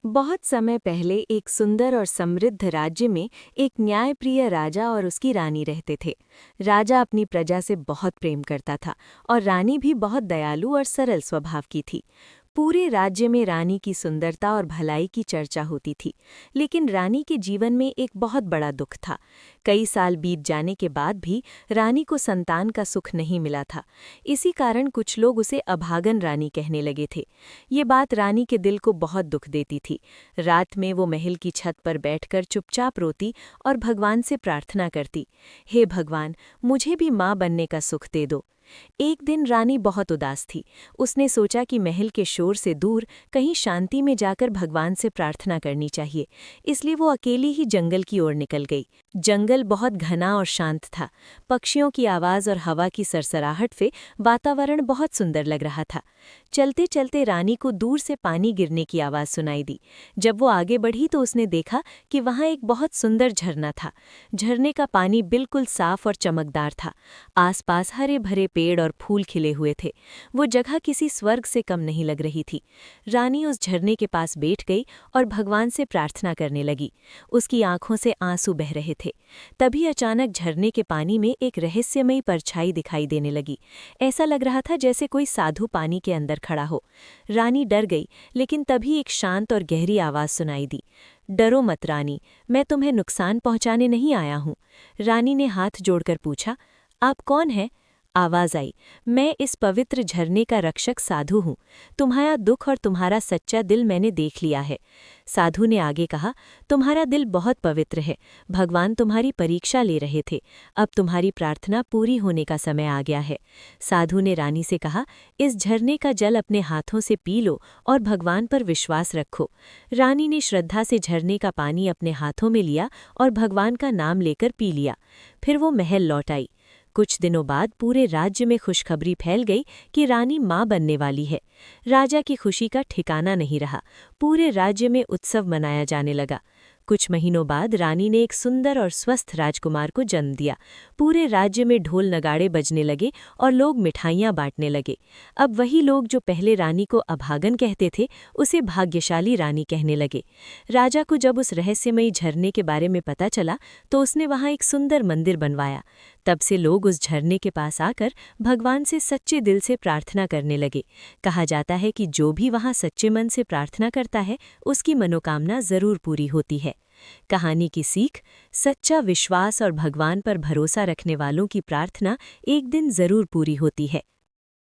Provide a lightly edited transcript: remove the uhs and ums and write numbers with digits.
बहुत समय पहले एक सुंदर और समृद्ध राज्य में एक न्यायप्रिय राजा और उसकी रानी रहते थे। राजा अपनी प्रजा से बहुत प्रेम करता था और रानी भी बहुत दयालु और सरल स्वभाव की थी। पूरे राज्य में रानी की सुंदरता और भलाई की चर्चा होती थी, लेकिन रानी के जीवन में एक बहुत बड़ा दुख था। कई साल बीत जाने के बाद भी रानी को संतान का सुख नहीं मिला था। इसी कारण कुछ लोग उसे अभागन रानी कहने लगे थे। ये बात रानी के दिल को बहुत दुख देती थी। रात में वो महल की छत पर बैठकर चुपचाप रोती और भगवान से प्रार्थना करती, हे भगवान, मुझे भी माँ बनने का सुख दे दो। एक दिन रानी बहुत उदास थी। उसने सोचा कि महल के शोर से दूर कहीं शांति में जाकर भगवान से प्रार्थना करनी चाहिए, इसलिए वो अकेली ही जंगल की ओर निकल गई। जंगल बहुत घना और शांत था। पक्षियों की आवाज़ और हवा की सरसराहट से वातावरण बहुत सुंदर लग रहा था। चलते चलते रानी को दूर से पानी गिरने की आवाज़ सुनाई दी। जब वो आगे बढ़ी तो उसने देखा कि वहाँ एक बहुत सुंदर झरना था। झरने का पानी बिल्कुल साफ और चमकदार था। आसपास हरे भरे पेड़ और फूल खिले हुए थे। वो जगह किसी स्वर्ग से कम नहीं लग रही थी। रानी उस झरने के पास बैठ गई और भगवान से प्रार्थना करने लगी। उसकी आंखों से आंसू बह रहे थे। तभी अचानक झरने के पानी में एक रहस्यमयी परछाई दिखाई देने लगी। ऐसा लग रहा था जैसे कोई साधु पानी के अंदर खड़ा हो। रानी डर गई, लेकिन तभी एक शांत और गहरी आवाज़ सुनाई दी, डरो मत रानी, मैं तुम्हें नुकसान पहुंचाने नहीं आया हूँ। रानी ने हाथ जोड़कर पूछा, आप कौन हैं? आवाज़ आई, मैं इस पवित्र झरने का रक्षक साधु हूँ। तुम्हारा दुख और तुम्हारा सच्चा दिल मैंने देख लिया है। साधु ने आगे कहा, तुम्हारा दिल बहुत पवित्र है। भगवान तुम्हारी परीक्षा ले रहे थे। अब तुम्हारी प्रार्थना पूरी होने का समय आ गया है। साधु ने रानी से कहा, इस झरने का जल अपने हाथों से पी लो और भगवान पर विश्वास रखो। रानी ने श्रद्धा से झरने का पानी अपने हाथों में लिया और भगवान का नाम लेकर पी लिया। फिर वो महल लौट आई। कुछ दिनों बाद पूरे राज्य में खुशखबरी फैल गई कि रानी माँ बनने वाली है। राजा की खुशी का ठिकाना नहीं रहा। पूरे राज्य में उत्सव मनाया जाने लगा। कुछ महीनों बाद रानी ने एक सुंदर और स्वस्थ राजकुमार को जन्म दिया। पूरे राज्य में ढोल नगाड़े बजने लगे और लोग मिठाइयाँ बांटने लगे। अब वही लोग जो पहले रानी को अभागन कहते थे, उसे भाग्यशाली रानी कहने लगे। राजा को जब उस रहस्यमयी झरने के बारे में पता चला तो उसने वहाँ एक सुंदर मंदिर बनवाया। तब से लोग उस झरने के पास आकर भगवान से सच्चे दिल से प्रार्थना करने लगे। कहा जाता है कि जो भी वहाँ सच्चे मन से प्रार्थना करता है, उसकी मनोकामना जरूर पूरी होती है। कहानी की सीख, सच्चा विश्वास और भगवान पर भरोसा रखने वालों की प्रार्थना एक दिन जरूर पूरी होती है।